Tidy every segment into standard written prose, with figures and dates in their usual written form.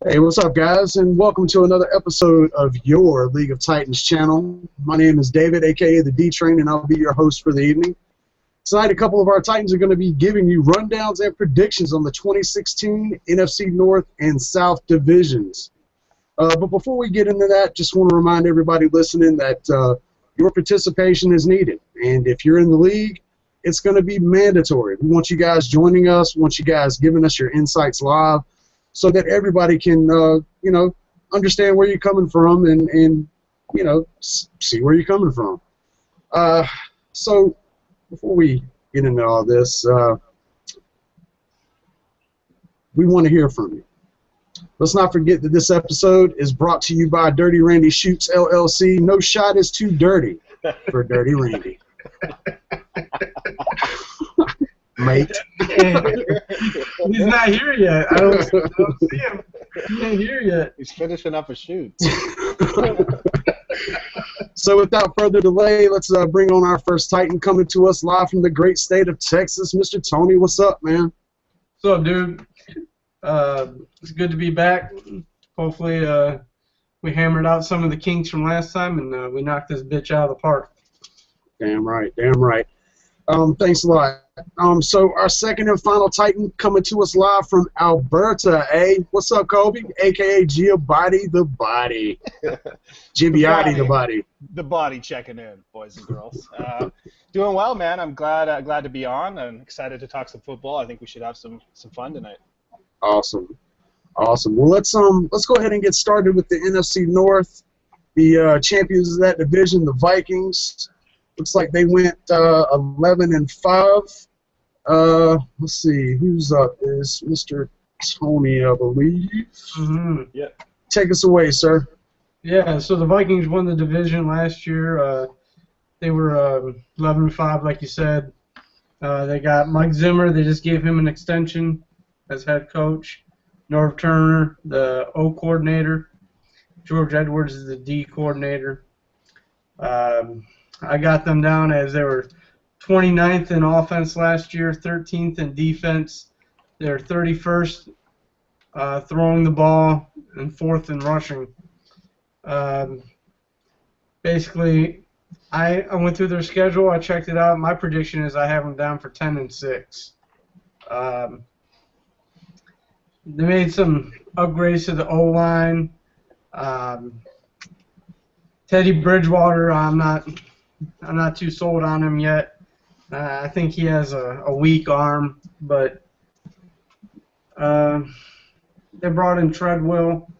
Hey, what's up, guys, and welcome to another episode of your League of Titans channel. My name is David, aka the D-Train, and I'll be your host for the evening. Tonight, a couple of our Titans are going to be giving you rundowns and predictions on the 2016 NFC North and South divisions. But before we get into that, just want to remind everybody listening that your participation is needed. And if you're in the league, it's going to be mandatory. We want you guys joining us, we want you guys giving us your insights live, so that everybody can, understand where you're coming from and see where you're coming from. So before we get into all this, we want to hear from you. Let's not forget that this episode is brought to you by Dirty Randy Shoots, LLC. No shot is too dirty for Dirty Randy. Mate. He's not here yet. I don't see him. He ain't here yet. He's finishing up a shoot. So without further delay, let's bring on our first Titan coming to us live from the great state of Texas. Mr. Tony, what's up, man? What's up, dude? It's good to be back. Hopefully we hammered out some of the kinks from last time and we knocked this bitch out of the park. Damn right, damn right. Thanks a lot. So our second and final Titan coming to us live from Alberta, eh? What's up, Colby? AKA Giabati the Body. Giabati the Body. The body checking in, boys and girls. Doing well, man. I'm glad to be on. I'm excited to talk some football. I think we should have some fun tonight. Awesome. Awesome. Well, let's go ahead and get started with the NFC North. The champions of that division, the Vikings. Looks like they went 11-5. Let's see, who's up? Is Mr. Tony, I believe. Mm-hmm. Yeah. Take us away, sir. Yeah. So the Vikings won the division last year. They were 11-5, like you said. They got Mike Zimmer. They just gave him an extension as head coach. Norv Turner, the O coordinator. George Edwards is the D coordinator. I got them down as they were 29th in offense last year, 13th in defense. They're 31st throwing the ball and 4th in rushing. Basically, I went through their schedule. I checked it out. My prediction is I have them down for 10-6. They made some upgrades to the O-line. Teddy Bridgewater, I'm not too sold on him yet. I think he has a weak arm, but they brought in Treadwell.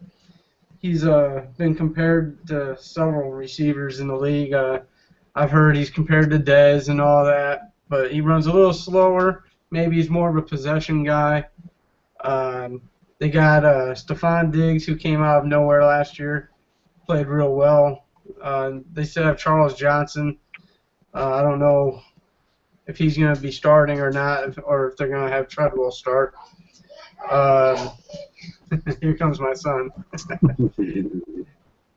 He's been compared to several receivers in the league. I've heard he's compared to Dez and all that, but he runs a little slower. Maybe he's more of a possession guy. They got Stephon Diggs, who came out of nowhere last year, played real well. They still have Charles Johnson. I don't know if he's going to be starting or not, or if they're going to have Treadwell start. Here comes my son.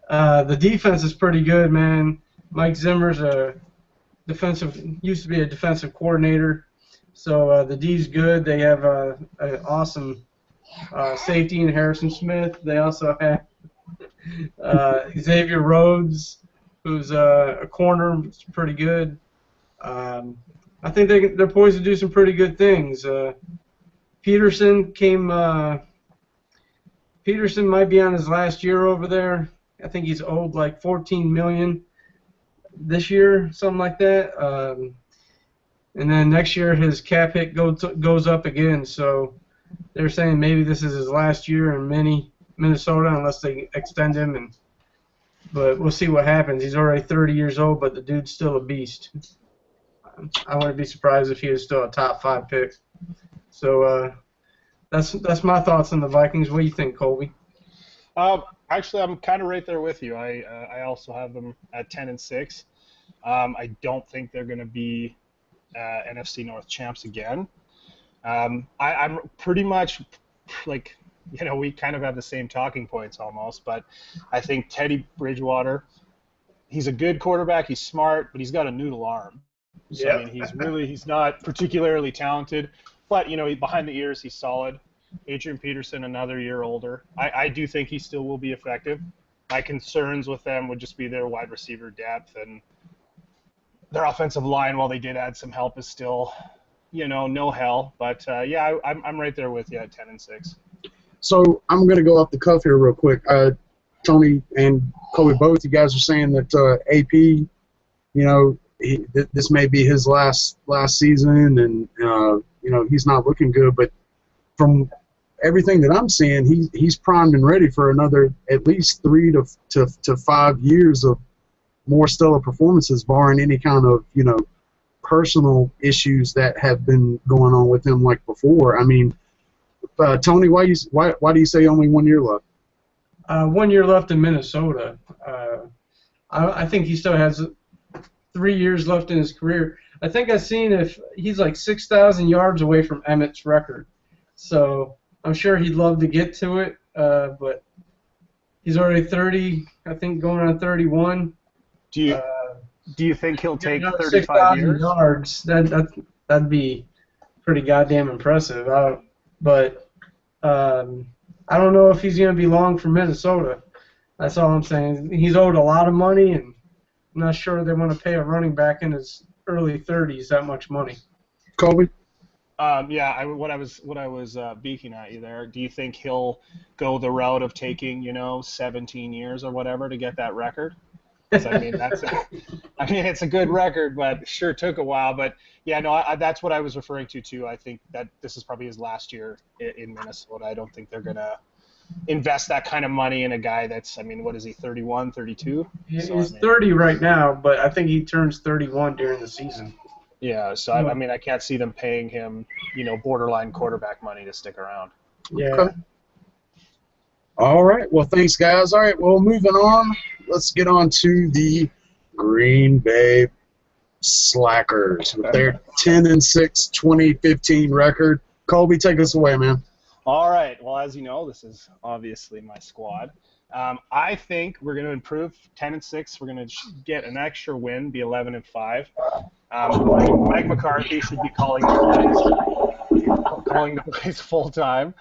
The defense is pretty good, man. Mike Zimmer's used to be a defensive coordinator, so the D's good. They have an awesome safety in Harrison Smith. They also have Xavier Rhodes, who's a corner, pretty good. I think they're poised to do some pretty good things. Peterson might be on his last year over there. I think he's owed like $14 million this year, something like that. And then next year his cap hit goes up again. So they're saying maybe this is his last year in Minnesota unless they extend him. But we'll see what happens. He's already 30 years old, but the dude's still a beast. I wouldn't be surprised if he was still a top 5 pick. So that's my thoughts on the Vikings. What do you think, Colby? Actually, I'm kind of right there with you. I also have them at 10-6. I don't think they're going to be NFC North champs again. I'm pretty much like, we kind of have the same talking points almost, but I think Teddy Bridgewater, he's a good quarterback. He's smart, but he's got a noodle arm. So, Yeah. I mean, he's not particularly talented, but, behind the ears, he's solid. Adrian Peterson another year older. I do think he still will be effective. My concerns with them would just be their wide receiver depth, and their offensive line, while they did add some help, is still, no hell. But yeah, I'm right there with you at 10-6. So I'm going to go off the cuff here real quick. Tony and Colby, both you guys are saying that AP, this may be his last season, and he's not looking good. But from everything that I'm seeing, he's primed and ready for another at least 3 to 5 years of more stellar performances, barring any kind of personal issues that have been going on with him like before. I mean, Tony, why do you say only 1 year left? 1 year left in Minnesota. I think he still has 3 years left in his career. I think I've seen if he's like 6,000 yards away from Emmett's record. So I'm sure he'd love to get to it, but he's already 30, I think, going on 31. Do you think he'll take 35 years? Yards. That'd be pretty goddamn impressive. But I don't know if he's going to be long for Minnesota. That's all I'm saying. He's owed a lot of money, and I'm not sure they want to pay a running back in his early 30s that much money. Colby? Yeah, what I was beaking at you there. Do you think he'll go the route of taking 17 years or whatever to get that record? I mean, it's a good record, but sure took a while. But yeah, no, that's what I was referring to too. I think that this is probably his last year in Minnesota. I don't think they're gonna invest that kind of money in a guy that's, what is he, 31, 32? He's 30 right now, but I think he turns 31 during the season. Yeah, so I can't see them paying him, borderline quarterback money to stick around. Yeah. Okay. All right. Well, thanks, guys. All right. Well, moving on. Let's get on to the Green Bay Slackers with their 10-6 2015 record. Colby, take us away, man. All right. Well, as you know, this is obviously my squad. I think we're going to improve 10-6. We're going to get an extra win, be 11-5. Mike McCarthy should be calling the plays full time.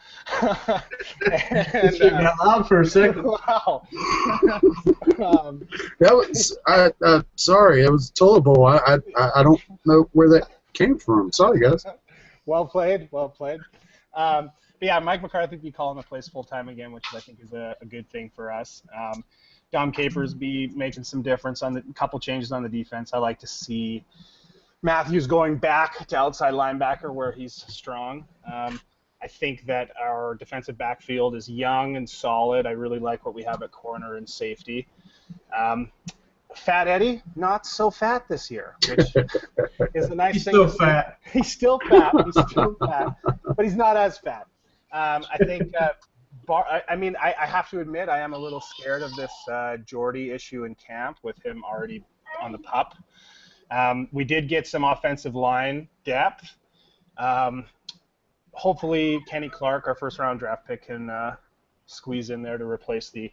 It got loud for a second. Wow. That was sorry, it was tolerable. I don't know where that came from. Sorry, guys. Well played. But yeah, Mike McCarthy be calling the plays full time again, which I think is a good thing for us. Dom Capers be making some difference on a couple changes on the defense. I like to see Matthews going back to outside linebacker where he's strong. I think that our defensive backfield is young and solid. I really like what we have at corner and safety. Fat Eddie, not so fat this year, which is a nice thing. He's still fat. He's still fat, but he's not as fat. I think, I have to admit I am a little scared of this Jordy issue in camp with him already on the pup. We did get some offensive line depth. Hopefully Kenny Clark, our first-round draft pick, can squeeze in there to replace the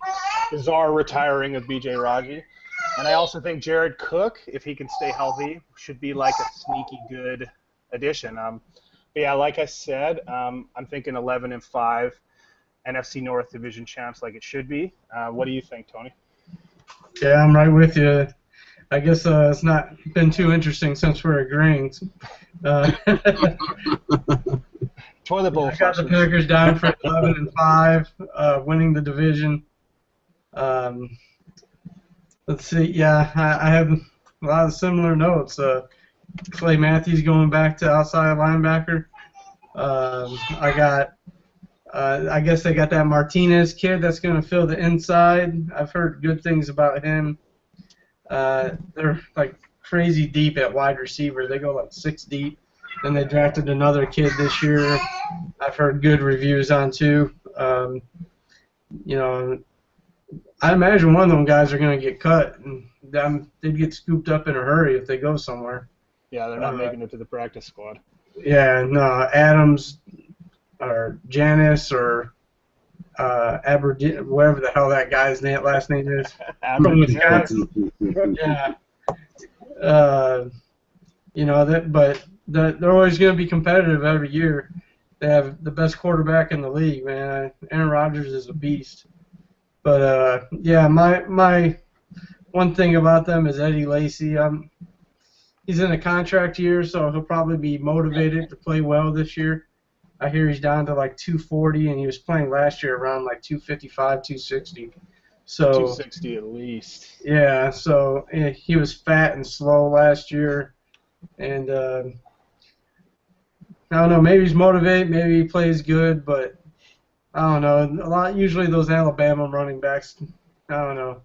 bizarre retiring of B.J. Raji. And I also think Jared Cook, if he can stay healthy, should be like a sneaky good addition. But yeah, like I said, I'm thinking 11-5, NFC North Division champs like it should be. What do you think, Tony? Yeah, I'm right with you. I guess it's not been too interesting since we're agreeing. Toilet bowl. I got the Packers down for 11-5, winning the division. Let's see. Yeah, I have a lot of similar notes. Clay Matthews going back to outside linebacker. I guess they got that Martinez kid that's going to fill the inside. I've heard good things about him. They're like crazy deep at wide receiver. They go like 6 deep. Then they drafted another kid this year. I've heard good reviews on too. I imagine one of them guys are going to get cut, and they'd get scooped up in a hurry if they go somewhere. Yeah, they're not making it to the practice squad. Yeah, no, Adams or Janis or Aberdeen, whatever the hell that guy's last name is, from Wisconsin. Yeah. But they're always going to be competitive every year. they have the best quarterback in the league, man. Aaron Rodgers is a beast. But yeah, my one thing about them is Eddie Lacy. He's in a contract year, so he'll probably be motivated to play well this year. I hear he's down to like 240, and he was playing last year around like 255, 260. So 260 at least. yeah, so he was fat and slow last year, and I don't know. Maybe he's motivated, maybe he plays good, but I don't know. Usually those Alabama running backs, I don't know.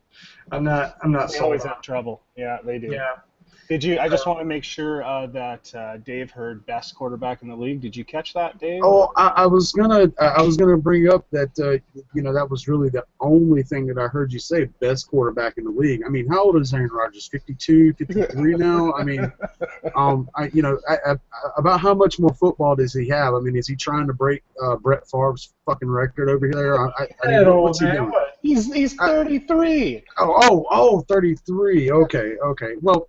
I'm not They sold always on. have trouble. Yeah, they do. Yeah. Did you? I just want to make sure that Dave heard best quarterback in the league. Did you catch that, Dave? Oh, I was gonna bring up that that was really the only thing that I heard you say, best quarterback in the league. I mean, how old is Aaron Rodgers? 52, 53 now. I mean, about how much more football does he have? I mean, is he trying to break Brett Favre's fucking record over there? I mean, what's he doing? He's 33. Oh, 33. Okay. Well.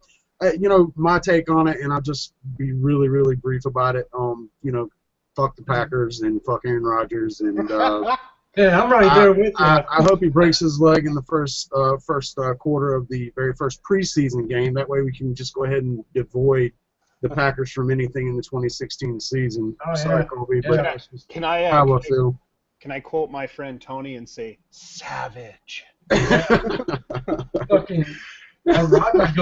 My take on it, and I'll just be really, really brief about it. Fuck the Packers and fuck Aaron Rodgers, and Yeah, I'm right there with you. I hope he breaks his leg in the first quarter of the very first preseason game. That way, we can just go ahead and avoid the Packers from anything in the 2016 season. Oh, Sorry, yeah. Colby, Yeah. but that's just Can I how I feel. Can I quote my friend Tony and say savage? Fucking Rodgers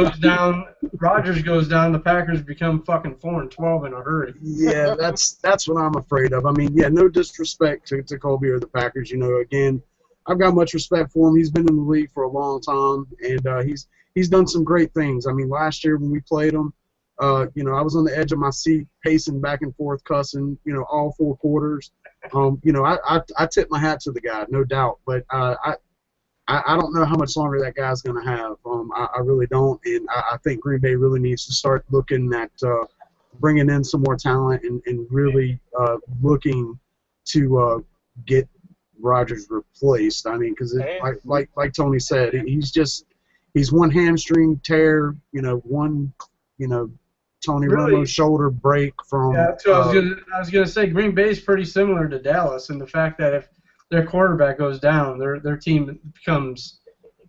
goes down. The Packers become fucking 4-12 in a hurry. Yeah, that's what I'm afraid of. I mean, yeah, no disrespect to Colby or the Packers. Again, I've got much respect for him. He's been in the league for a long time, and he's done some great things. I mean, last year when we played him, I was on the edge of my seat, pacing back and forth, cussing, all 4 quarters. I tip my hat to the guy, no doubt, but I don't know how much longer that guy's going to have. I really don't, and I think Green Bay really needs to start looking at bringing in some more talent and really looking to get Rodgers replaced. I mean, because like Tony said, he's one hamstring tear, one Tony Really? Romo's shoulder break from. Yeah, that's what I was gonna say. Green Bay's pretty similar to Dallas in the fact that if their quarterback goes down, their team becomes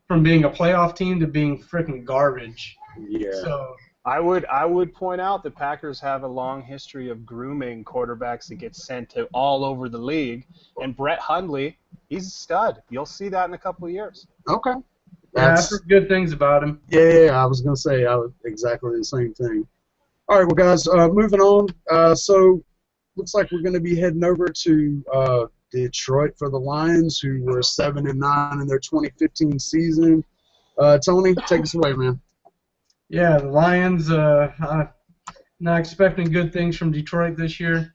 from being a playoff team to being freaking garbage. Yeah. So I would point out the Packers have a long history of grooming quarterbacks that get sent to all over the league, and Brett Hundley, he's a stud. You'll see that in a couple of years. Okay. yeah, I've heard good things about him. Yeah, I was going to say exactly the same thing. All right, well, guys, moving on. So looks like we're going to be heading over to Detroit for the Lions, who were 7-9 in their 2015 season. Tony, take us away, man. Yeah, the Lions. I'm not expecting good things from Detroit this year.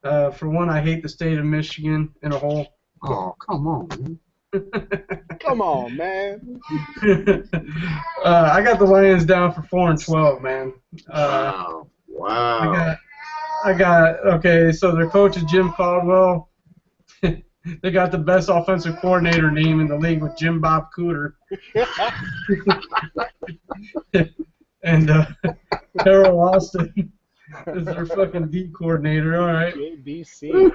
For one, I hate the state of Michigan in a whole. Oh, come on, man. Come on, man. I got the Lions down for 4-12, man. Wow. I got okay. So their coach is Jim Caldwell. They got the best offensive coordinator name in the league with Jim Bob Cooter. And Harold Austin is their fucking D coordinator. All right. JBC.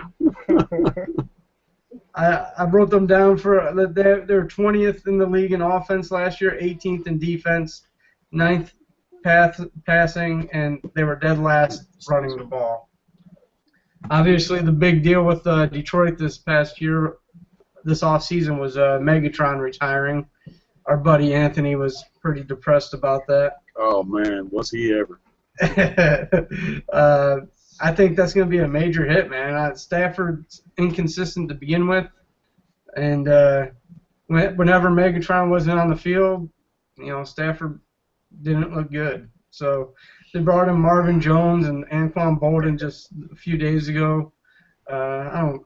I wrote them down for they're 20th in the league in offense last year, 18th in defense, 9th passing, and they were dead last running the ball. Obviously, the big deal with Detroit this past year, this offseason, was Megatron retiring. Our buddy Anthony was pretty depressed about that. Oh, man, was he ever. I think that's going to be a major hit, man. Stafford's inconsistent to begin with, and whenever Megatron wasn't on the field, Stafford didn't look good. So they brought in Marvin Jones and Anquan Bolden just a few days ago. I don't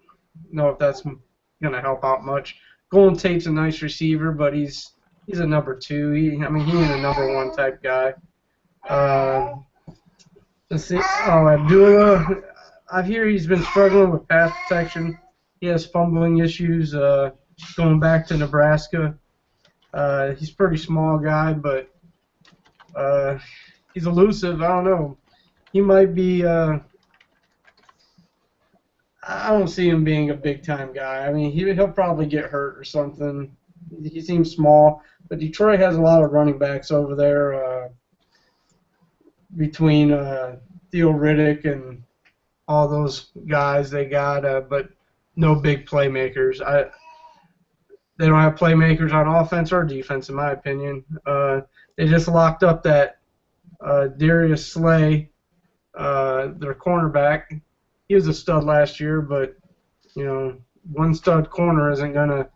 know if that's going to help out much. Golden Tate's a nice receiver, but he's a number 2. He ain't a number 1 type guy. Let's see. Abdullah, I hear he's been struggling with pass protection. He has fumbling issues going back to Nebraska. He's a pretty small guy, but he's elusive. I don't know. He might be. I don't see him being a big-time guy. I mean, he'll probably get hurt or something. He seems small, but Detroit has a lot of running backs over there between Theo Riddick and all those guys they got, but no big playmakers. They don't have playmakers on offense or defense, in my opinion. They just locked up that Darius Slay, their cornerback. He was a stud last year, but one stud corner isn't gonna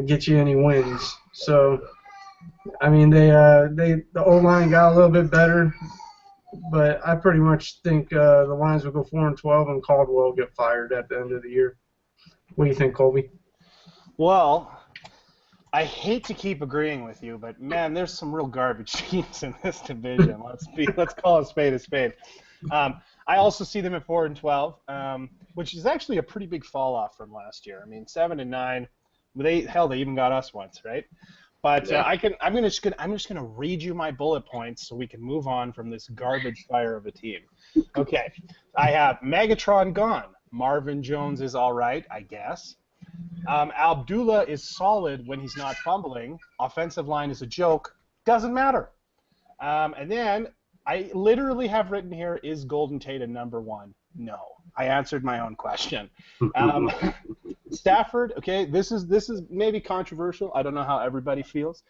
get you any wins. So, I mean, the O-line got a little bit better, but I pretty much think the Lions will go 4-12 and Caldwell will get fired at the end of the year. What do you think, Colby? Well, I hate to keep agreeing with you, but man, there's some real garbage teams in this division. Let's call a spade a spade. I also see them at 4-12, which is actually a pretty big fall off from last year. I mean, 7-9. They even got us once, right? But Yeah. I'm just gonna read you my bullet points so we can move on from this garbage fire of a team. Okay, I have Megatron gone. Marvin Jones is all right, I guess. Abdullah is solid when he's not fumbling. Offensive line is a joke. Doesn't matter. And then I literally have written here, is Golden Tate a number one? No. I answered my own question. Stafford, okay, this is maybe controversial. I don't know how everybody feels.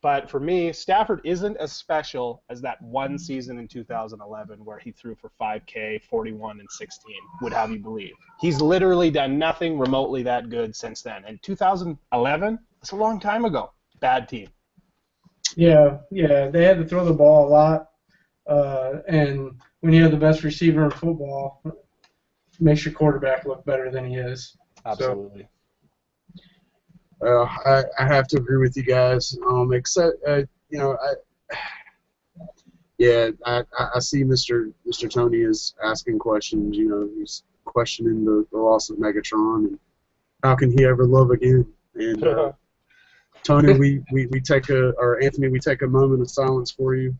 But for me, Stafford isn't as special as that one season in 2011 where he threw for 5K, 41, and 16, would have you believe. He's literally done nothing remotely that good since then. And 2011, that's a long time ago. Bad team. Yeah, they had to throw the ball a lot, and when you have the best receiver in football, it makes your quarterback look better than he is. Absolutely. I have to agree with you guys. Except I see Mr. Tony is asking questions. He's questioning the loss of Megatron and how can he ever love again? And Tony, we take Anthony, we take a moment of silence for you.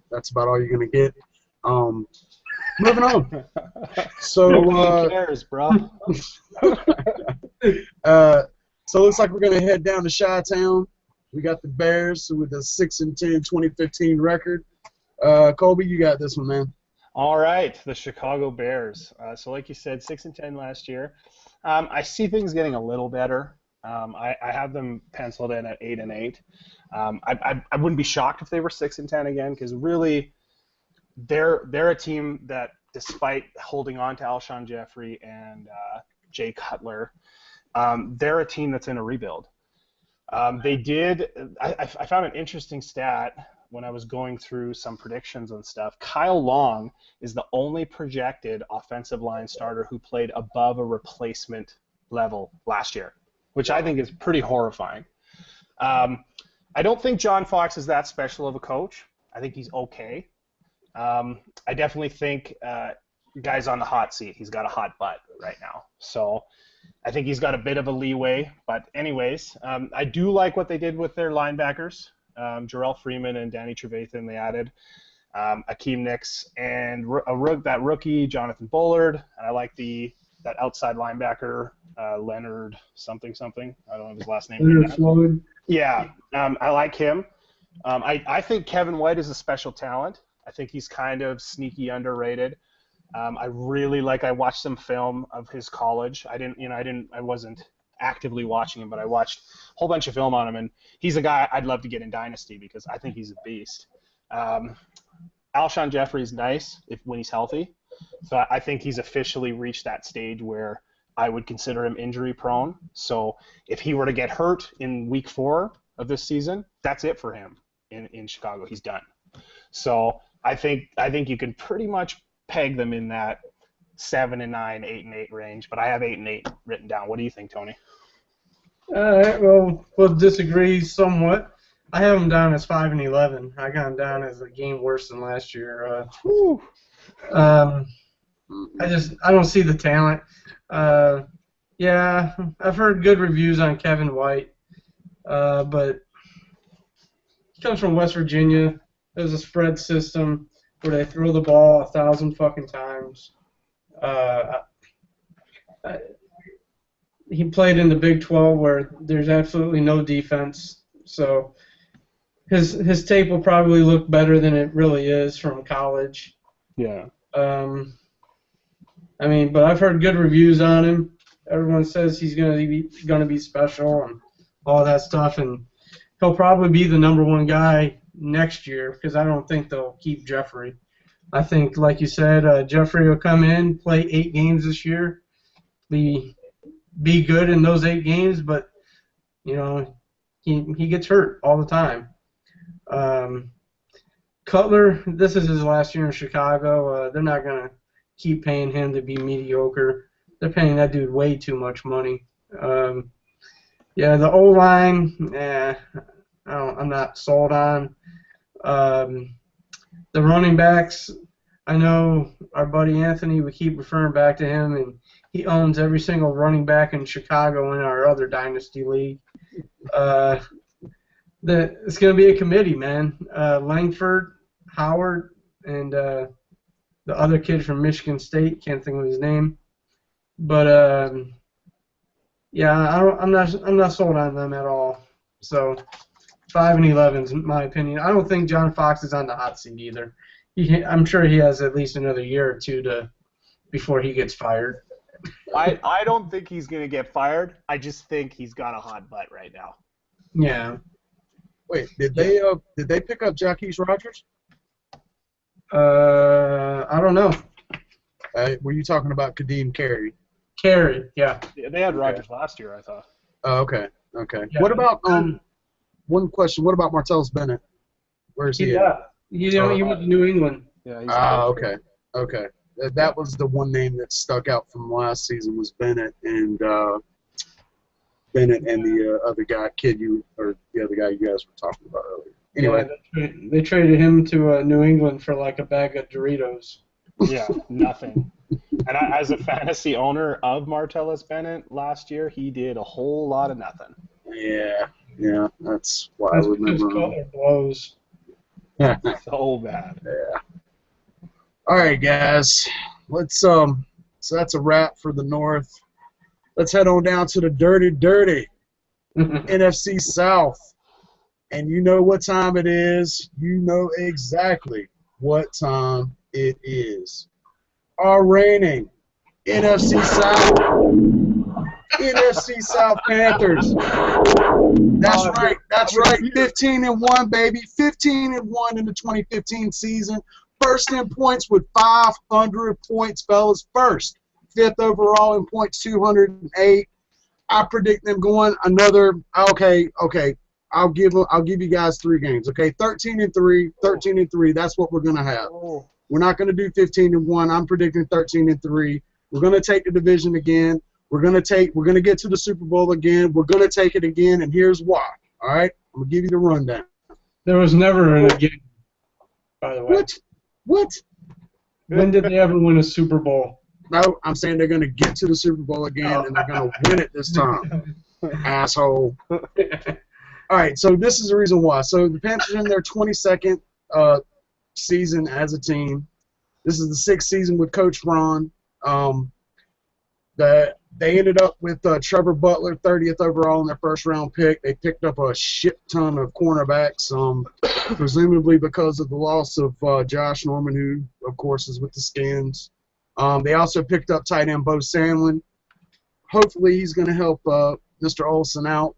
That's about all you're gonna get. Moving on. So Nobody cares, bro. So it looks like we're going to head down to Chi-Town. We got the Bears with a 6-10 2015 record. Colby, you got this one, man. All right, the Chicago Bears. So like you said, 6-10 last year. I see things getting a little better. I have them penciled in at 8-8. I wouldn't be shocked if they were 6-10 again, because really they're a team that, despite holding on to Alshon Jeffrey and Jay Cutler, they're a team that's in a rebuild. I found an interesting stat when I was going through some predictions and stuff. Kyle Long is the only projected offensive line starter who played above a replacement level last year, which I think is pretty horrifying. I don't think John Fox is that special of a coach. I think he's okay. I definitely think guy's on the hot seat. He's got a hot butt right now. So I think he's got a bit of a leeway. But anyways, I do like what they did with their linebackers. Jarrell Freeman and Danny Trevathan they added. Akeem Nicks and that rookie, Jonathan Bullard. And I like that outside linebacker, Leonard something. I don't know his last name. Leonard Floyd. Yeah, I like him. I think Kevin White is a special talent. I think he's kind of sneaky underrated. I watched some film of his college. I wasn't actively watching him, but I watched a whole bunch of film on him, and he's a guy I'd love to get in Dynasty because I think he's a beast. Alshon Jeffrey's nice when he's healthy, so I think he's officially reached that stage where I would consider him injury prone. So if he were to get hurt in week 4 of this season, that's it for him in Chicago. He's done. So I think you can pretty much peg them in that 7-9, 8-8 range, but I have 8-8 written down. What do you think, Tony? All right, well, we'll disagree somewhat. I have them down as 5-11. I got them down as a game worse than last year. I don't see the talent. Yeah, I've heard good reviews on Kevin White, but he comes from West Virginia. There's a spread system where they throw the ball 1,000 fucking times. he played in the Big 12 where there's absolutely no defense. So his tape will probably look better than it really is from college. Yeah. I mean, but I've heard good reviews on him. Everyone says he's gonna be special and all that stuff, and he'll probably be the #1 guy next year because I don't think they'll keep Jeffrey. I think, like you said, Jeffrey will come in, play 8 games this year, be good in those 8 games, but you know he gets hurt all the time. Cutler, this is his last year in Chicago. They're not gonna keep paying him to be mediocre. They're paying that dude way too much money. Yeah, the O-line, I'm not sold on. The running backs, I know our buddy Anthony, we keep referring back to him, and he owns every single running back in Chicago in our other dynasty league. It's going to be a committee, man. Langford, Howard, and the other kid from Michigan State, can't think of his name. But yeah, I'm not sold on them at all. So 5-11 is my opinion. I don't think John Fox is on the hot seat either. I'm sure he has at least another year or two before he gets fired. I don't think he's going to get fired. I just think he's got a hot butt right now. Yeah. Wait, did they pick up Jacquizz Rodgers? I don't know. Were you talking about Kadeem Carey? Carey, yeah. They had Rodgers last year, I thought. Oh, okay. Yeah. What about one question? What about Martellus Bennett? Where's he at? He went to New England. Yeah. Okay. That was the one name that stuck out from last season was Bennett and the other guy, the other guy you guys were talking about earlier. Anyway, yeah, they traded him to New England for like a bag of Doritos. Yeah, nothing. And as a fantasy owner of Martellus Bennett last year, he did a whole lot of nothing. Yeah, that's why I remember. His color blows. So bad. Yeah. All right, guys. Let's so that's a wrap for the North. Let's head on down to the dirty NFC South. And you know what time it is. You know exactly what time it is. Our reigning NFC South Panthers. That's right. 15-1, baby. 15-1 in the 2015 season. First in points with 500 points, fellas. First. 5th overall in points, 208. I predict them going another. Okay. I'll give you guys 3 games. Okay, 13-3. That's what we're gonna have. We're not gonna do 15-1. I'm predicting 13-3. We're gonna take the division again. We're gonna get to the Super Bowl again. We're gonna take it again, and here's why. All right, I'm gonna give you the rundown. There was never an again. By the way. What? When did they ever win a Super Bowl? No, I'm saying they're gonna get to the Super Bowl again, and they're gonna win it this time. Asshole. All right, so this is the reason why. So the Panthers are in their 22nd season as a team. This is the 6th season with Coach Ron. They ended up with Trevor Butler, 30th overall in their first-round pick. They picked up a shit ton of cornerbacks, presumably because of the loss of Josh Norman, who, of course, is with the Skins. They also picked up tight end Bo Sandlin. Hopefully he's going to help Mr. Olsen out,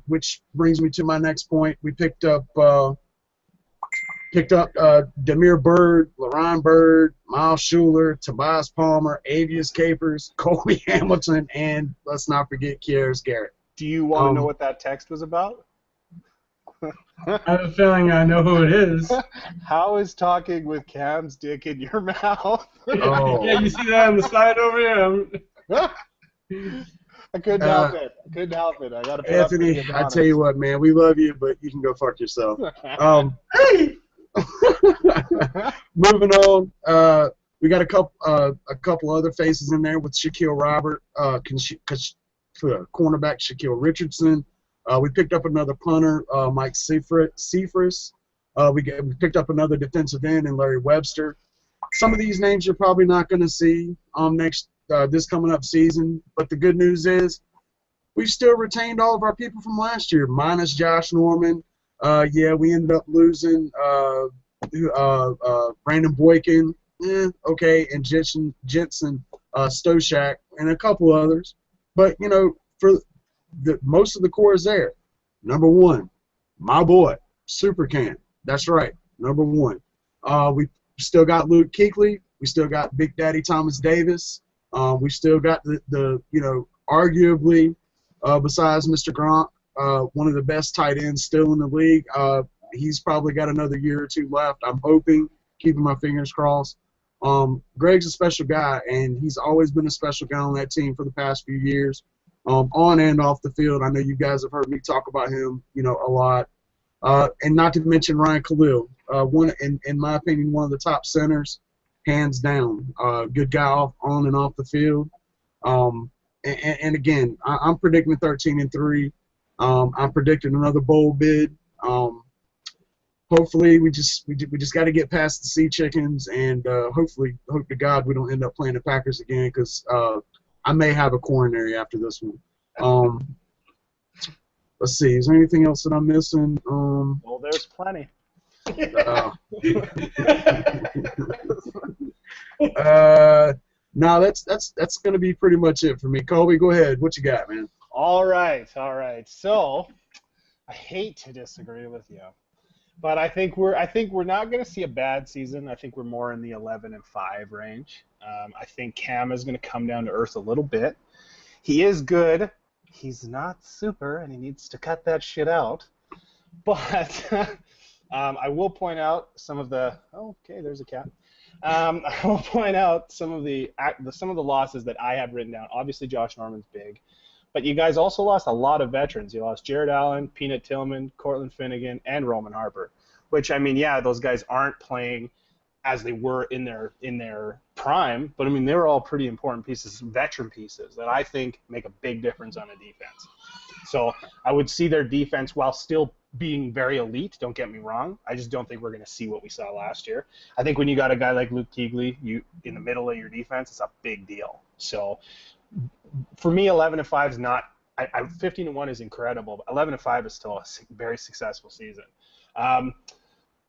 which brings me to my next point. We picked up Demir Bird, Leron Bird, Miles Schuler, Tobias Palmer, Avius Capers, Colby Hamilton, and let's not forget Kieres Garrett. Do you want to know what that text was about? I have a feeling I know who it is. How is talking with Cam's dick in your mouth? Oh. Yeah, you see that on the side over here? I couldn't help it. I got to put Anthony, up I tell you what, man, we love you, but you can go fuck yourself. Hey! Moving on, we got a couple other faces in there with Shaquille Robert, cornerback Shaquille Richardson. We picked up another punter, Mike Cephas. We picked up another defensive end in Larry Webster. Some of these names you're probably not going to see this coming up season. But the good news is we've still retained all of our people from last year, minus Josh Norman. Yeah, we ended up losing Brandon Boykin, okay, and Jensen Stoshak, and a couple others. But, you know, for most of the core is there. Number one, my boy, Super Cam. That's right, number one. We still got Luke Kuechly. We still got Big Daddy Thomas Davis. We still got the you know, arguably, besides Mr. Gronk, one of the best tight ends still in the league. He's probably got another year or two left. I'm hoping, keeping my fingers crossed. Greg's a special guy, and he's always been a special guy on that team for the past few years, on and off the field. I know you guys have heard me talk about him, you know, a lot. And not to mention Ryan Khalil, one in my opinion, one of the top centers, hands down. Good guy on and off the field. And again, I'm predicting 13-3. I'm predicting another bowl bid. Hopefully, we just got to get past the Sea Chickens, and hopefully, hope to God we don't end up playing the Packers again, because I may have a coronary after this one. Let's see. Is there anything else that I'm missing? Well, there's plenty. No, that's going to be pretty much it for me. Colby, go ahead. What you got, man? All right. So, I hate to disagree with you, but I think we're not going to see a bad season. I think we're more in the 11-5 range. I think Cam is going to come down to earth a little bit. He is good. He's not super, and he needs to cut that shit out. But I will point out some of the. Oh, okay, there's a cat. I will point out some of the losses that I have written down. Obviously, Josh Norman's big, but you guys also lost a lot of veterans. You lost Jared Allen, Peanut Tillman, Cortland Finnegan, and Roman Harper. Which, I mean, yeah, those guys aren't playing as they were in their prime, but I mean, they were all pretty important pieces, veteran pieces that I think make a big difference on a defense. So I would see their defense, while still being very elite, don't get me wrong, I just don't think we're going to see what we saw last year. I think when you got a guy like Luke Kuechly, you in the middle of your defense, it's a big deal. So for me, 11-5 is not. 15-1 is incredible, but 11-5 is still a very successful season.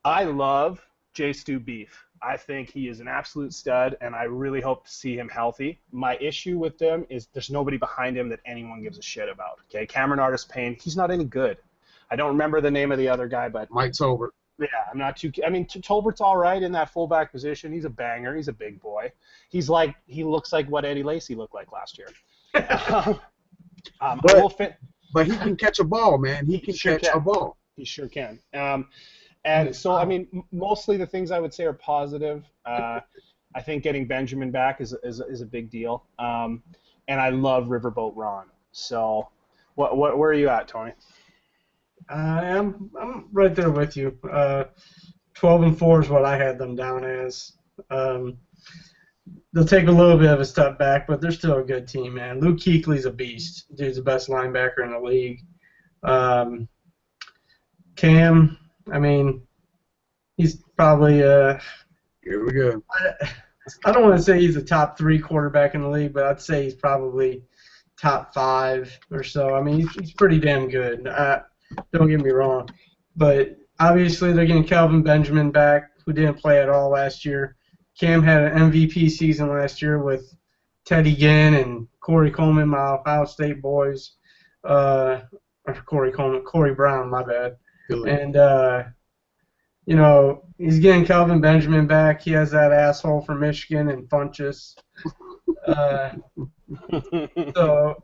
I love J. Stu Beef. I think he is an absolute stud, and I really hope to see him healthy. My issue with them is there's nobody behind him that anyone gives a shit about. Okay, Cameron Artis-Payne, he's not any good. I don't remember the name of the other guy, but Mike Tolbert. Yeah, I'm not too. I mean, Tolbert's all right in that fullback position. He's a banger. He's a big boy. He looks like what Eddie Lacy looked like last year. But he can catch a ball, man. He can catch a ball. He sure can. And so, I mean, mostly the things I would say are positive. I think getting Benjamin back is a big deal. And I love Riverboat Ron. So, where are you at, Tony? I'm right there with you. 12-4 is what I had them down as. They'll take a little bit of a step back, but they're still a good team, man. Luke Kuechly's a beast. Dude's the best linebacker in the league. Cam, I mean, he's probably here we go. I don't want to say he's a top 3 quarterback in the league, but I'd say he's probably top 5 or so. I mean, he's pretty damn good. Don't get me wrong. But obviously they're getting Kelvin Benjamin back, who didn't play at all last year. Cam had an MVP season last year with Teddy Ginn and Corey Coleman, my Ohio State boys. Or Corey Brown, my bad. Good. And, you know, he's getting Kelvin Benjamin back. He has that asshole from Michigan and Funchess. So,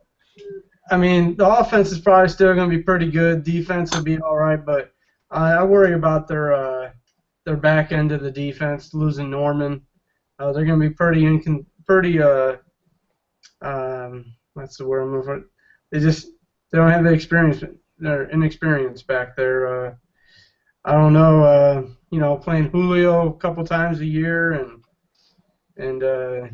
I mean, the offense is probably still going to be pretty good. Defense will be all right, but I worry about their back end of the defense, losing Norman. They're going to be pretty what's the word I'm looking for? They don't have the experience. They're inexperienced back there. I don't know, you know, playing Julio a couple times a year and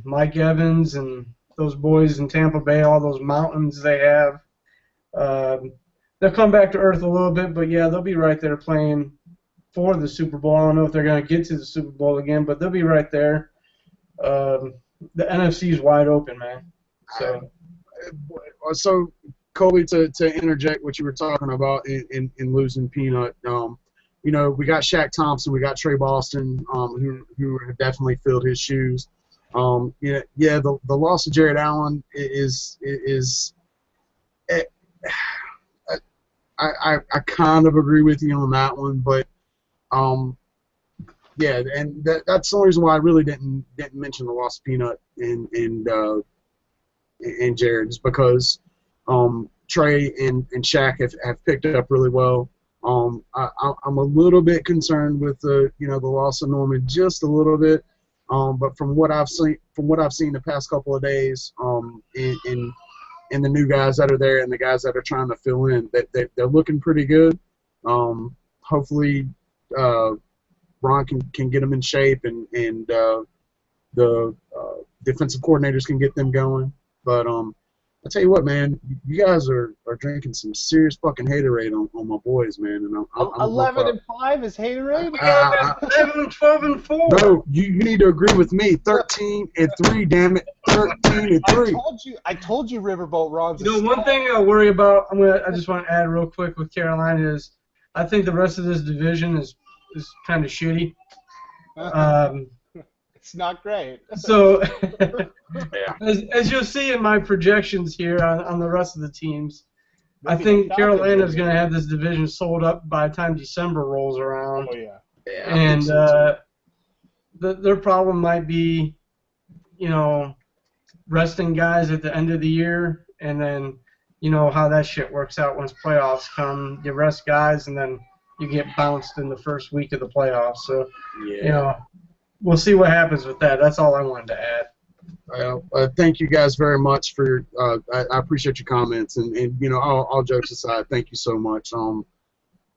Mike Evans and those boys in Tampa Bay, all those mountains they have. They'll come back to earth a little bit, but yeah, they'll be right there playing for the Super Bowl. I don't know if they're going to get to the Super Bowl again, but they'll be right there. the NFC is wide open, man. So, Colby, to interject what you were talking about in losing Peanut, you know, we got Shaq Thompson, we got Trey Boston, who have definitely filled his shoes. The loss of Jared Allen is I kind of agree with you on that one, but yeah, and that's the only reason why I really didn't mention the loss of Peanut and Jared, is because Trey and Shaq have picked it up really well. I'm a little bit concerned with the loss of Norman, just a little bit, but from what I've seen the past couple of days, and the new guys that are there and the guys that are trying to fill in, that they're looking pretty good. Hopefully, Ron can get them in shape, and the defensive coordinators can get them going. But I tell you what, man, you guys are drinking some serious fucking haterade on my boys, man. And I'm 11-5 is haterade. 11-12-4. No, you need to agree with me. 13-3, damn it, 13-3. I told you, Riverboat Ron's. You know, one thing I worry about. I just want to add real quick with Carolina is I think the rest of this division is kind of shitty. It's not great. So, Yeah. as you'll see in my projections here on the rest of the teams, I think Carolina is going to have this division sold up by the time December rolls around. Oh yeah. And their problem might be, you know, resting guys at the end of the year, and then you know how that shit works out once playoffs come. You rest guys, and then you get bounced in the first week of the playoffs. So, Yeah. you know, we'll see what happens with that. That's all I wanted to add. Thank you guys very much for. I appreciate your comments, and you know, all jokes aside, thank you so much.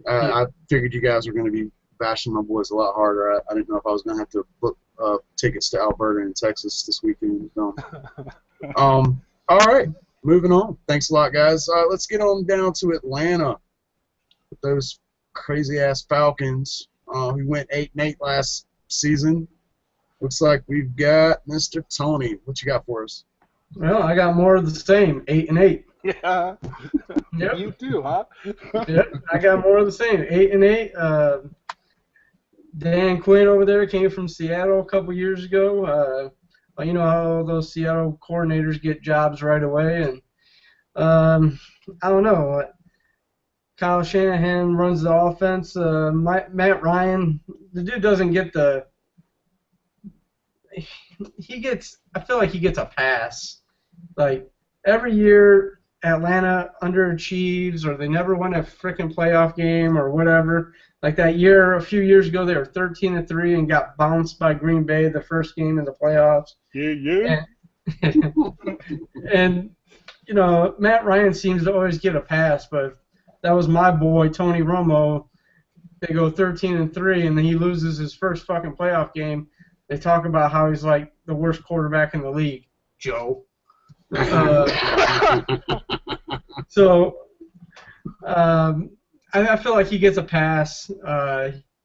I figured you guys were going to be bashing my boys a lot harder. I didn't know if I was going to have to book tickets to Alberta and Texas this weekend. All right, moving on. Thanks a lot, guys. Let's get on down to Atlanta with those crazy ass Falcons who went 8-8 last season. Looks like we've got Mr. Tony. What you got for us? Well, I got more of the same, 8-8. Yeah. Yep. You too, huh? Yep, I got more of the same, 8-8. Dan Quinn over there came from Seattle a couple years ago. You know how those Seattle coordinators get jobs right away, and I don't know. Kyle Shanahan runs the offense. Matt Ryan, the dude doesn't get the. I feel like he gets a pass. Like every year, Atlanta underachieves, or they never win a freaking playoff game, or whatever. Like that year, a few years ago, they were 13-3 and got bounced by Green Bay the first game in the playoffs. Yeah. And you know, Matt Ryan seems to always get a pass, but that was my boy Tony Romo. They go 13-3, and then he loses his first fucking playoff game. They talk about how he's like the worst quarterback in the league, Joe. So I feel like he gets a pass.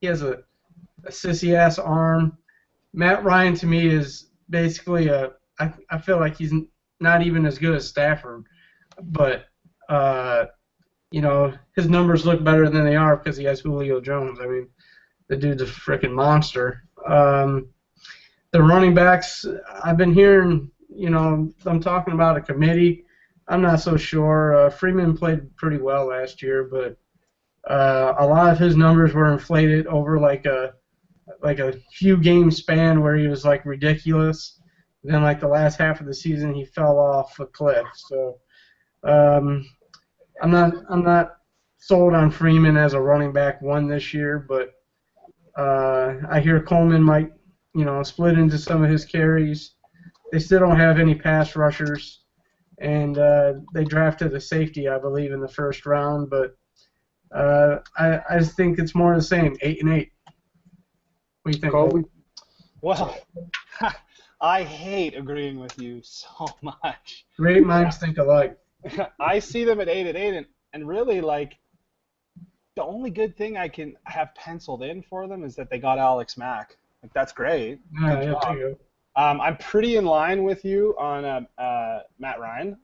He has a sissy ass arm. Matt Ryan to me is basically I feel like he's not even as good as Stafford, but you know, his numbers look better than they are because he has Julio Jones. I mean, the dude's a freaking monster. The running backs, I've been hearing, you know, I'm talking about a committee. I'm not so sure. Freeman played pretty well last year, but a lot of his numbers were inflated over like a few game span where he was like ridiculous. Then like the last half of the season, he fell off a cliff. So I'm not sold on Freeman as a running back one this year, but I hear Coleman might, you know, split into some of his carries. They still don't have any pass rushers, and they drafted a safety, I believe, in the first round. But I just think it's more of the same, 8-8. What do you think, Colby? Well, I hate agreeing with you so much. Great minds think alike. I see them at 8-8, and really, like, the only good thing I can have penciled in for them is that they got Alex Mack. Like, that's great. Yeah, there you go. I'm pretty in line with you on Matt Ryan.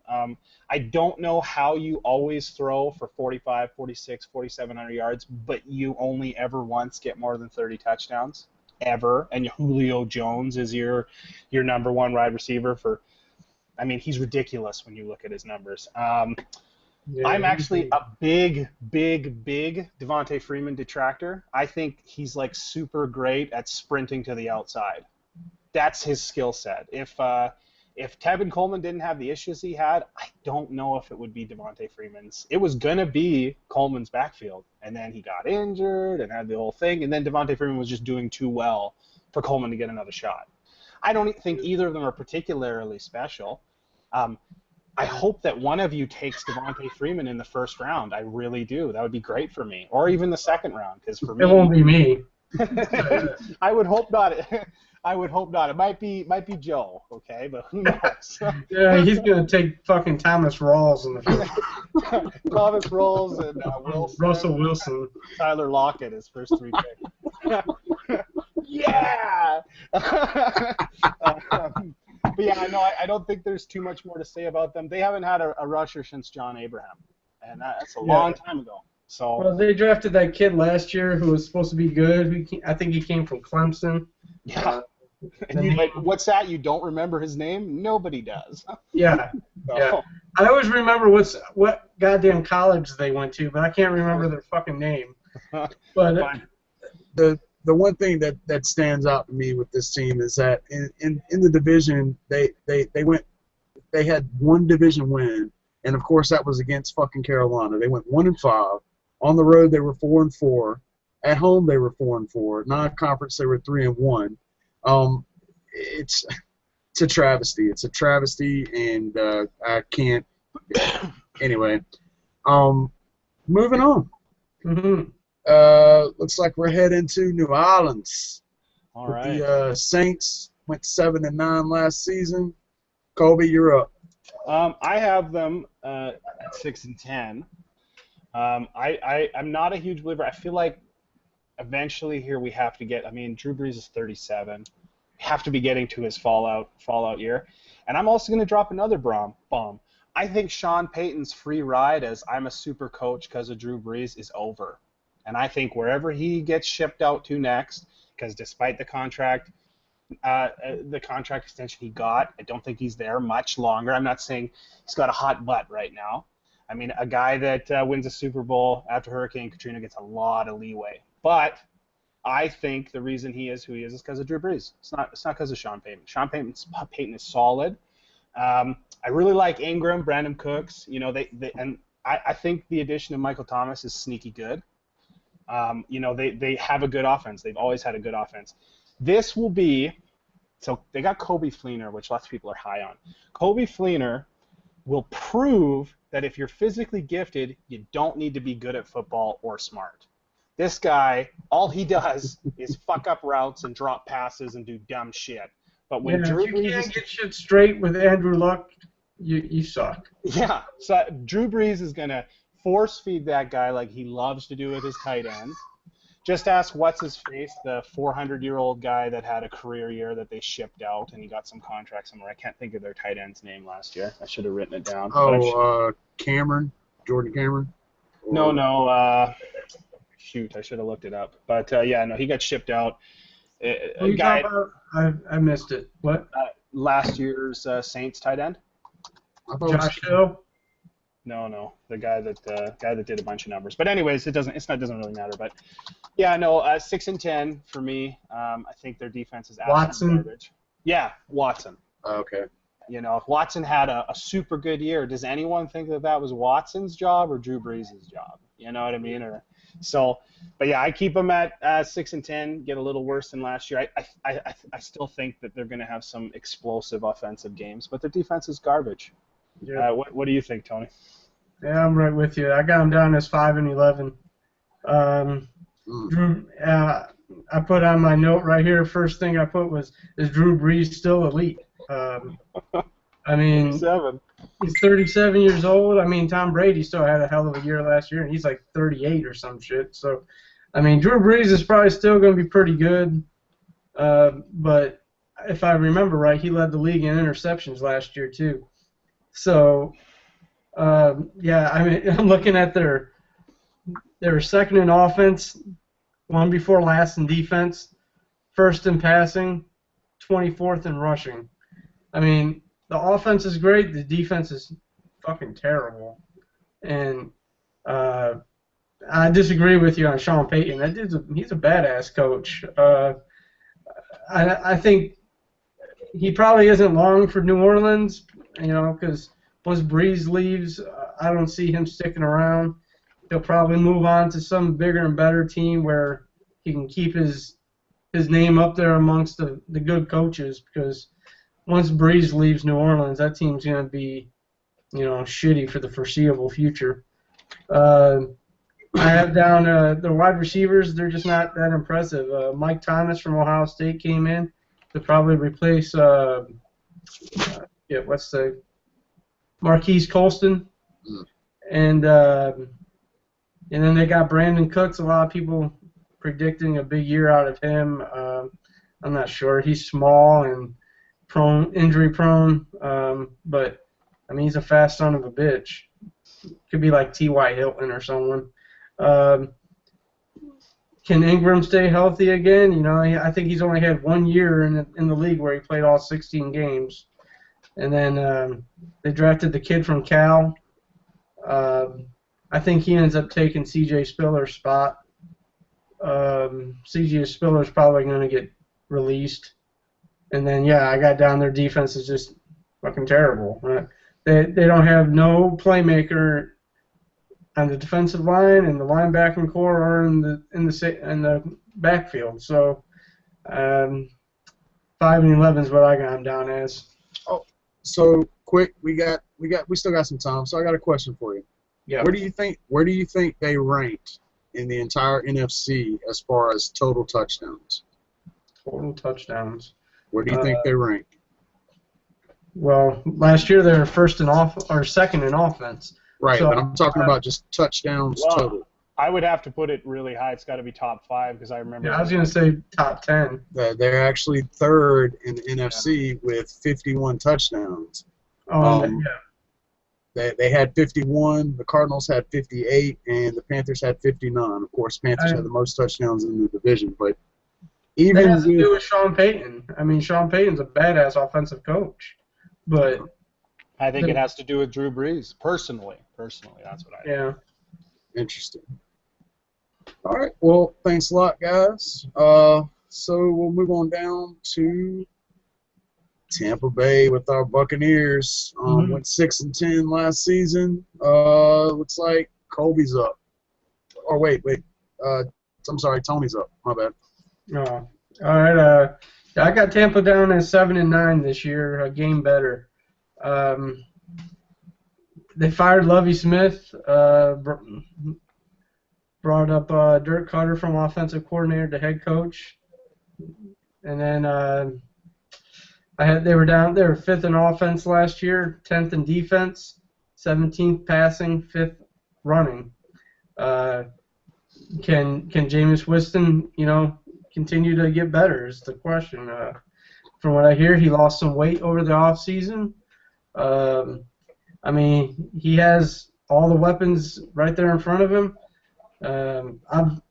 I don't know how you always throw for 45, 46, 4,700 yards, but you only ever once get more than 30 touchdowns, ever. And Julio Jones is your number one wide receiver for. I mean, he's ridiculous when you look at his numbers. I'm actually a big Devontae Freeman detractor. I think he's like super great at sprinting to the outside. That's his skill set. If Tevin Coleman didn't have the issues he had, I don't know if it would be Devontae Freeman's. It was gonna be Coleman's backfield, and then he got injured and had the whole thing, and then Devontae Freeman was just doing too well for Coleman to get another shot. I don't think either of them are particularly special. I hope that one of you takes Devontae Freeman in the first round. I really do. That would be great for me, or even the second round, because for me, it won't be me. I would hope not. I would hope not. It might be Joe, okay, but who knows? Yeah, he's gonna take fucking Thomas Rawls in the first. Thomas Rawls and Russell Wilson. Tyler Lockett, his first 3 picks. Yeah. But yeah, no, I don't think there's too much more to say about them. They haven't had a rusher since John Abraham, and that's a long time ago. So. Well, they drafted that kid last year who was supposed to be good. I think he came from Clemson. Yeah. And you like, what's that? You don't remember his name? Nobody does. Yeah. So. Yeah. I always remember what goddamn college they went to, but I can't remember their fucking name. But the one thing that stands out to me with this team is that in the division they had one division win, and of course that was against fucking Carolina. They went 1-5. On the road they were 4-4. At home they were 4-4. Non-conference they were 3-1. It's a travesty. It's a travesty, and I can't. Anyway, moving on. Mm-hmm. Looks like we're heading to New Orleans. All right. The Saints went 7-9 last season. Colby, you're up. I have them at 6-10. I'm not a huge believer. I feel like eventually here we have to get. I mean, Drew Brees is 37. We have to be getting to his fallout year. And I'm also going to drop another bomb. I think Sean Payton's free ride as I'm a super coach because of Drew Brees is over. And I think wherever he gets shipped out to next, because despite the contract extension he got, I don't think he's there much longer. I'm not saying he's got a hot butt right now. I mean, a guy that wins a Super Bowl after Hurricane Katrina gets a lot of leeway. But I think the reason he is who he is because of Drew Brees. It's not because of Sean Payton. Sean Payton is solid. I really like Ingram, Brandon Cooks. You know, I think the addition of Michael Thomas is sneaky good. You know, they have a good offense. They've always had a good offense. This will be so they got Colby Fleener, which lots of people are high on. Colby Fleener will prove that if you're physically gifted, you don't need to be good at football or smart. This guy, all he does is fuck up routes and drop passes and do dumb shit. But when Drew if you Brees can't get shit straight with Andrew Luck, you suck. Yeah, so Drew Brees is going to force feed that guy like he loves to do with his tight ends. Just ask what's-his-face, the 400-year-old guy that had a career year that they shipped out and he got some contract somewhere. I can't think of their tight end's name last year. I should have written it down. Cameron? Jordan Cameron? No. Shoot, I should have looked it up. But, yeah, no, he got shipped out. I missed it. What? Last year's Saints tight end? Josh Hill? No, the guy that did a bunch of numbers. But anyways, it doesn't really matter. But yeah, no, 6-10 for me. I think their defense is absolutely garbage. Yeah, Watson. Okay. You know, if Watson had a super good year, does anyone think that was Watson's job or Drew Brees' job? You know what I mean? But yeah, I keep them at 6-10. Get a little worse than last year. I still think that they're going to have some explosive offensive games, but their defense is garbage. Yeah. What do you think, Tony? Yeah, I'm right with you. I got them down as 5-11. Drew, I put on my note right here. First thing I put was, is Drew Brees still elite? I mean, he's 37 years old. I mean, Tom Brady still had a hell of a year last year, and he's like 38 or some shit. So, I mean, Drew Brees is probably still going to be pretty good, but if I remember right, he led the league in interceptions last year too. So, yeah, I mean, I'm looking at their second in offense, one before last in defense, first in passing, 24th in rushing. I mean, the offense is great. The defense is fucking terrible. And I disagree with you on Sean Payton. He's a badass coach. I think he probably isn't long for New Orleans, because once Breeze leaves, I don't see him sticking around. He'll probably move on to some bigger and better team where he can keep his name up there amongst the good coaches, because once Breeze leaves New Orleans, that team's going to be, shitty for the foreseeable future. I have down the wide receivers. They're just not that impressive. Mike Thomas from Ohio State came in to probably replace Marquise Colston, and then they got Brandon Cooks. A lot of people predicting a big year out of him. I'm not sure. He's small and injury prone, but I mean, he's a fast son of a bitch. Could be like T.Y. Hilton or someone. Can Ingram stay healthy again? I think he's only had 1 year in the league where he played all 16 games. And then they drafted the kid from Cal. I think he ends up taking C.J. Spiller's spot. C.J. Spiller's probably going to get released. And then, yeah, I got down their defense is just fucking terrible. They don't have no playmaker on the defensive line, and the linebacking core, or in the backfield. So 5-11 is what I got them down as. Oh, so quick, we still got some time. So I got a question for you. Yeah. Where do you think they ranked in the entire NFC as far as total touchdowns? Total touchdowns. Where do you think they ranked? Well, last year they were second in offense. Right, so, but I'm talking about just touchdowns total. I would have to put it really high. It's got to be top 5 because I remember. Yeah, I was going to say top 10. They're actually third in the NFC with 51 touchdowns. They had 51. The Cardinals had 58, and the Panthers had 59. Of course, Panthers had the most touchdowns in the division, but even that has to do with Sean Payton. I mean, Sean Payton's a badass offensive coach, but I think it has to do with Drew Brees. Personally, that's what I think. Yeah. Interesting. All right. Well, thanks a lot, guys. So we'll move on down to Tampa Bay with our Buccaneers. Went 6-10 last season. Looks like Colby's up. Or wait. I'm sorry, Tony's up. My bad. Oh. All right. I got Tampa down at 7-9 this year, a game better. They fired Lovie Smith, brought up Dirk Cutter from offensive coordinator to head coach, and then they were 5th in offense last year, 10th in defense, 17th passing, 5th running. Can Jameis Winston, continue to get better is the question. From what I hear, he lost some weight over the off season. I mean, he has all the weapons right there in front of him. I've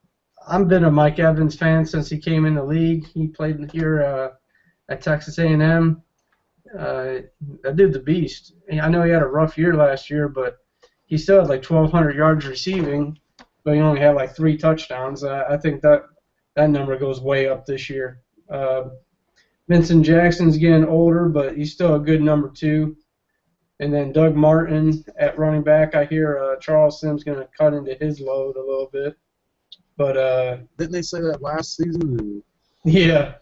been a Mike Evans fan since he came in the league. He played here at Texas A&M. That dude's a beast. I know he had a rough year last year, but he still had like 1,200 yards receiving, but he only had like 3 touchdowns. I think that number goes way up this year. Vincent Jackson's getting older, but he's still a good number 2. And then Doug Martin at running back. I hear Charles Sims going to cut into his load a little bit. But didn't they say that last season? Yeah.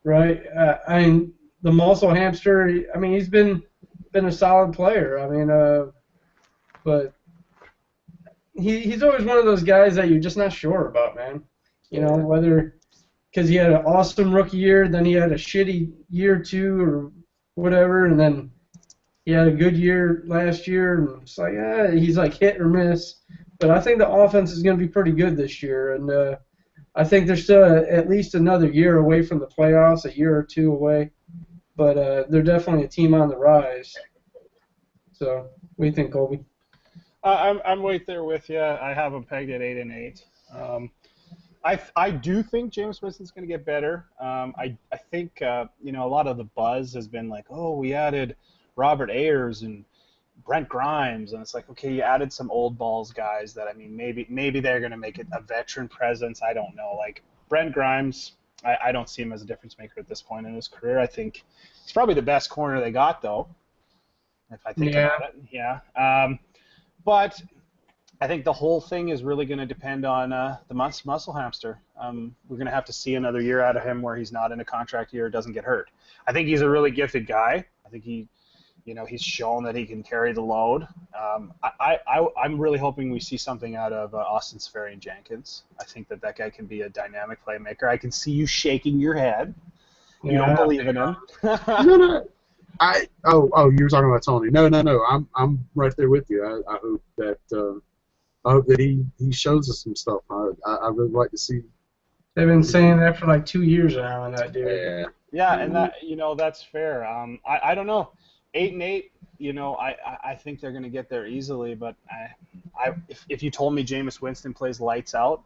Right. I mean, the muscle hamster. I mean, he's been a solid player. I mean, but he's always one of those guys that you're just not sure about, man. Whether because he had an awesome rookie year, then he had a shitty year 2 or whatever, and then he had a good year last year, and it's like, he's like hit or miss. But I think the offense is going to be pretty good this year, and I think they're still at least another year away from the playoffs, a year or two away. But they're definitely a team on the rise. So, what do you think, Colby? I'm right there with you. I have them pegged at 8-8. I do think Jameis Winston's going to get better. I think a lot of the buzz has been like, oh, we added Robert Ayers and Brent Grimes, and it's like, okay, you added some old balls guys that, I mean, maybe they're going to make it a veteran presence. I don't know. Like Brent Grimes, I don't see him as a difference maker at this point in his career. I think he's probably the best corner they got, though, if I think about it. Yeah. But I think the whole thing is really going to depend on the muscle hamster. We're going to have to see another year out of him where he's not in a contract year, doesn't get hurt. I think he's a really gifted guy. I think he's shown that he can carry the load. I'm really hoping we see something out of Austin Seferian-Jenkins. I think that guy can be a dynamic playmaker. I can see you shaking your head. You don't believe in him. No. You were talking about Tony. No. I'm right there with you. I hope that he shows us some stuff. I really like to see. They've been saying that for like 2 years now, and that dude. Yeah, and that that's fair. I don't know. 8-8. I think they're going to get there easily. But if you told me Jameis Winston plays lights out,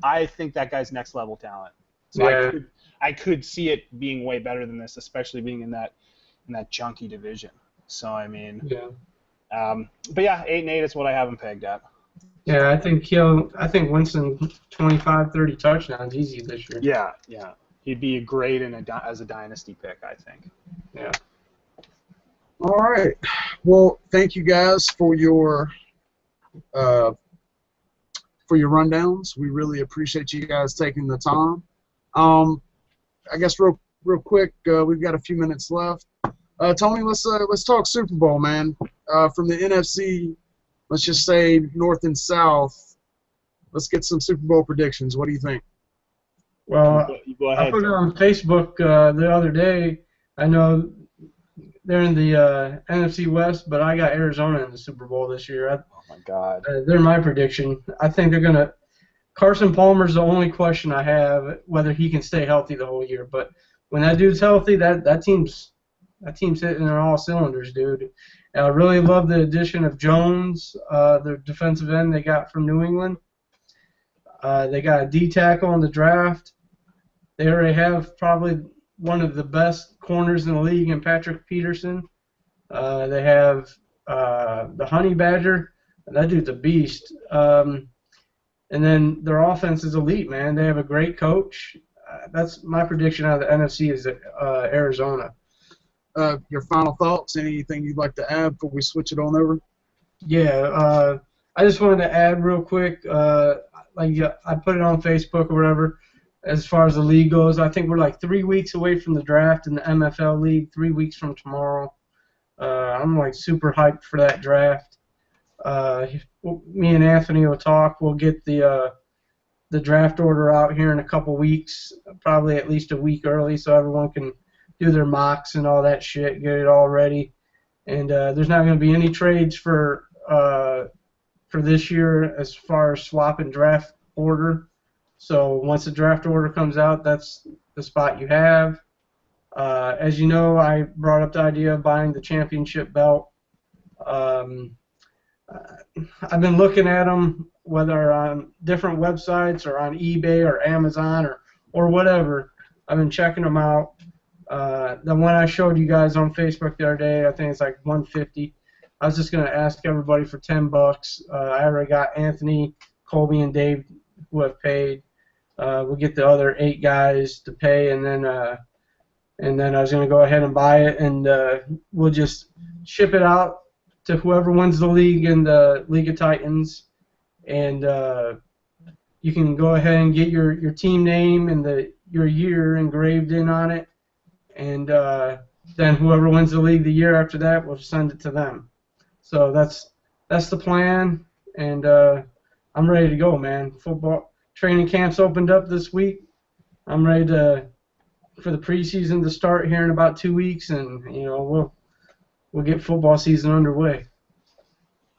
I think that guy's next level talent. So I could see it being way better than this, especially being in that junky division. So I mean, but yeah, 8-8 is what I have him pegged at. Yeah, I think Winston 25, 30 touchdowns easy this year. Yeah. He'd be great as a dynasty pick, I think. Yeah. All right. Well, thank you guys for your rundowns. We really appreciate you guys taking the time. I guess real quick, we've got a few minutes left. Tony, let's talk Super Bowl, man. From the NFC, let's just say North and South. Let's get some Super Bowl predictions. What do you think? Well, you go ahead, I put it on Facebook the other day. I know they're in the NFC West, but I got Arizona in the Super Bowl this year. Oh my God. They're my prediction. I think they're gonna. Carson Palmer's the only question I have, whether he can stay healthy the whole year. But when that dude's healthy, that team's hitting on all cylinders, dude. And I really love the addition of Jones, the defensive end they got from New England. They got a D tackle in the draft. They already have probably one of the best corners in the league in Patrick Peterson. They have the Honey Badger. That dude's a beast. And then their offense is elite, man. They have a great coach. That's my prediction out of the NFC is Arizona. Your final thoughts? Anything you'd like to add before we switch it on over? Yeah, I just wanted to add real quick. I put it on Facebook or whatever. As far as the league goes, I think we're like 3 weeks away from the draft in the MFL league. 3 weeks from tomorrow. I'm like super hyped for that draft. Me and Anthony will talk. We'll get the draft order out here in a couple weeks, probably at least a week early, so everyone can do their mocks and all that shit, get it all ready. And there's not going to be any trades for this year as far as swapping draft order. So once the draft order comes out, that's the spot you have. As you know, I brought up the idea of buying the championship belt. I've been looking at them, whether on different websites or on eBay or Amazon or whatever. I've been checking them out. The one I showed you guys on Facebook the other day, I think it's like $150. I was just gonna ask everybody for $10. I already got Anthony, Colby, and Dave who have paid. We'll get the other 8 guys to pay, and then I was gonna go ahead and buy it, and we'll just ship it out to whoever wins the league in the League of Titans, and you can go ahead and get your team name and your year engraved in on it, and then whoever wins the league the year after that, we'll send it to them. So that's the plan, and I'm ready to go, man. Football training camps opened up this week. I'm ready for the preseason to start here in about 2 weeks, and we'll get football season underway.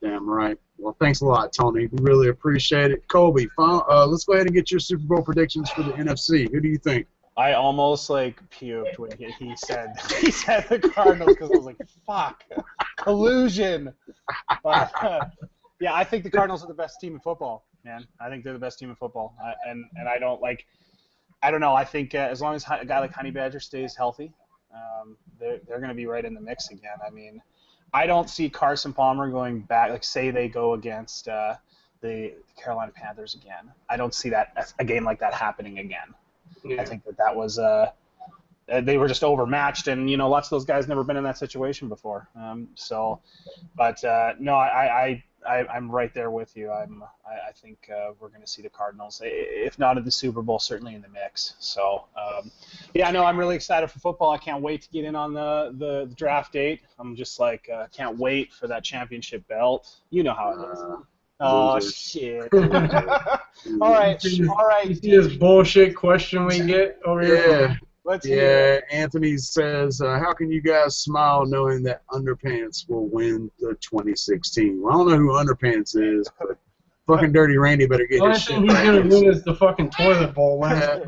Damn right. Well, thanks a lot, Tony. We really appreciate it. Colby, let's go ahead and get your Super Bowl predictions for the NFC. Who do you think? I almost like puked when he said the Cardinals because I was like, fuck, collusion. But yeah, I think the Cardinals are the best team in football, man. I think they're the best team in football, and I don't know. I think as long as a guy like Honey Badger stays healthy, they're going to be right in the mix again. I mean, I don't see Carson Palmer going back. Like, say they go against the Carolina Panthers again. I don't see a game like that happening again. Yeah. I think that was they were just overmatched, and lots of those guys never been in that situation before. No, I'm right there with you. I think we're going to see the Cardinals, if not in the Super Bowl, certainly in the mix. So yeah, no, I'm really excited for football. I can't wait to get in on the draft date. I'm just like can't wait for that championship belt. You know how it is. Oh shit! All right. You see this bullshit question we get over here? Let's hear it. Anthony says, how can you guys smile knowing that Underpants will win the 2016? Well, I don't know who Underpants is, but fucking Dirty Randy better get his shit. He's gonna win is the fucking toilet bowl.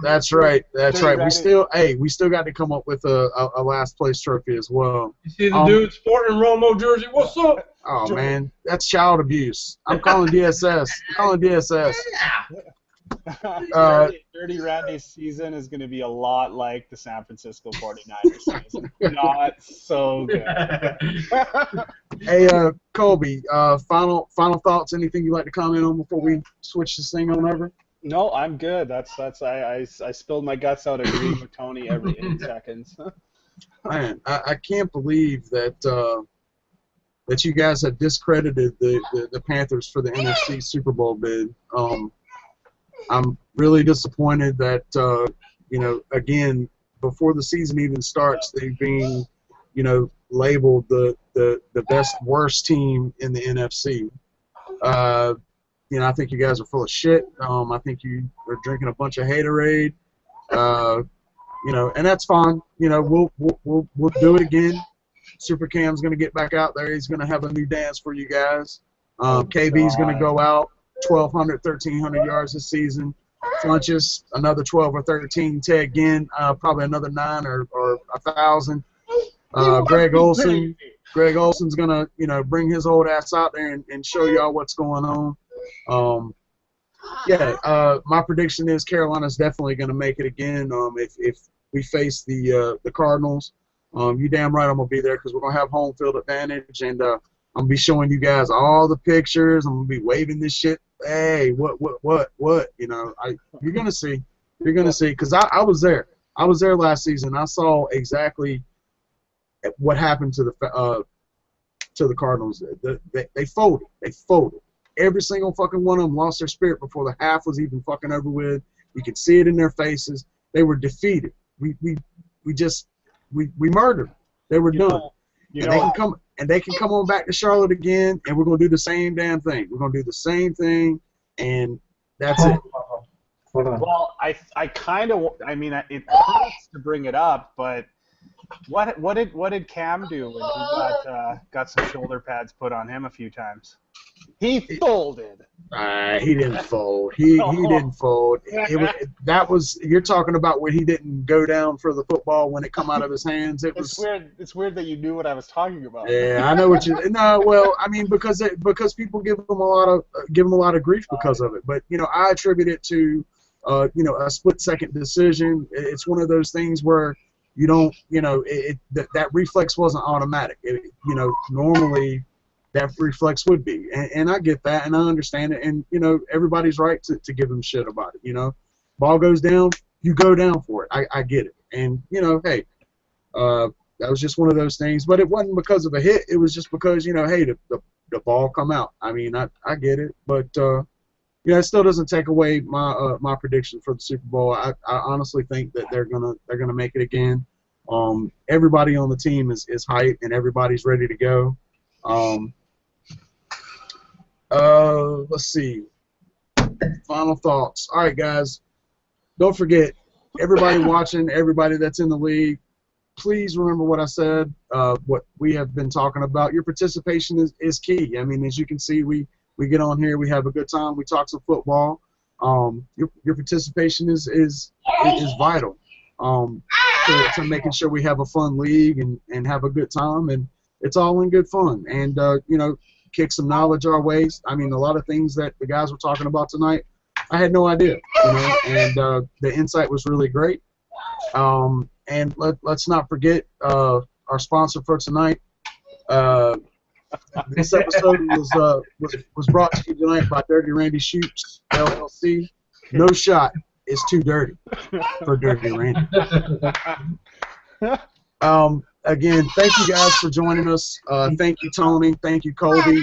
That's right. That's right. We still got to come up with a last place trophy as well. You see the dude sporting Romo jersey? What's up? Oh man, that's child abuse. I'm calling DSS. Dirty Randy's season is going to be a lot like the San Francisco 49ers season. Not so good. Hey, Colby, final thoughts? Anything you'd like to comment on before we switch this thing on over? No, I'm good. I spilled my guts out agreeing with Tony every 8 seconds. Man, I can't believe that you guys have discredited the Panthers for the NFC Super Bowl bid. I'm really disappointed that, again, before the season even starts, they've been, labeled the best, worst team in the NFC. I think you guys are full of shit. I think you are drinking a bunch of haterade. And that's fine. We'll do it again. Super Cam's going to get back out there. He's going to have a new dance for you guys. KB's going to go out 1,200, 1,300 yards this season. Funches, another 12 or 13. Ted Ginn, probably another 9 or 1,000. Greg Olson's going to, bring his old ass out there and show y'all what's going on. My prediction is Carolina's definitely going to make it again. If we face the Cardinals, you damn right I'm going to be there because we're going to have home field advantage, and I'm going to be showing you guys all the pictures. I'm going to be waving this shit. Hey, what? You're going to see. You're going to see because I was there. I was there last season. I saw exactly what happened to the Cardinals. They folded. They folded. Every single fucking one of them lost their spirit before the half was even fucking over with. You could see it in their faces. They were defeated. We murdered them. They were done. They can come on back to Charlotte again, and we're gonna do the same damn thing. We're gonna do the same thing, and that's it. Well, it hurts to bring it up, but what did Cam do when he got some shoulder pads put on him a few times? He folded. He didn't fold. He didn't fold. You're talking about when he didn't go down for the football when it come out of his hands. It's weird. It's weird that you knew what I was talking about. Yeah, I know what you. No, well, I mean because people give him a lot of grief because of it. But I attribute it to a split-second decision. It's one of those things where you don't that reflex wasn't automatic. Normally that reflex would be, and I get that, and I understand it, and everybody's right to give them shit about it. Ball goes down, you go down for it. I get it, and hey, that was just one of those things. But it wasn't because of a hit. It was just because hey, the ball come out. I mean, I get it, but it still doesn't take away my prediction for the Super Bowl. I honestly think that they're gonna make it again. Everybody on the team is hyped, and everybody's ready to go. Let's see. Final thoughts. All right, guys. Don't forget, everybody watching, everybody that's in the league, please remember what I said, what we have been talking about. Your participation is key. I mean, as you can see, we We get on here, we have a good time, we talk some football. Your participation is vital to making sure we have a fun league and have a good time, and it's all in good fun. And you know, kick some knowledge our ways. I mean, a lot of things that the guys were talking about tonight, I had no idea, you know, and the insight was really great. And let's not forget our sponsor for tonight. This episode was brought to you tonight by Dirty Randy Shoots, LLC. No shot is too dirty for Dirty Randy. Again, thank you guys for joining us. Thank you, Tony. Thank you, Colby.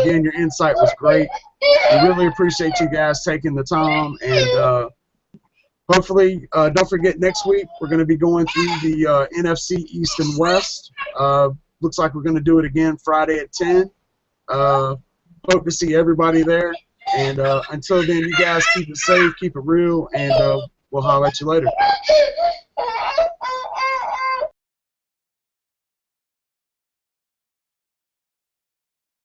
Again, your insight was great. We really appreciate you guys taking the time. And hopefully, don't forget, next week we're going to be going through the NFC East and West. Looks like we're going to do it again Friday at 10. Hope to see everybody there. And until then, you guys keep it safe, keep it real, and we'll holler at you later.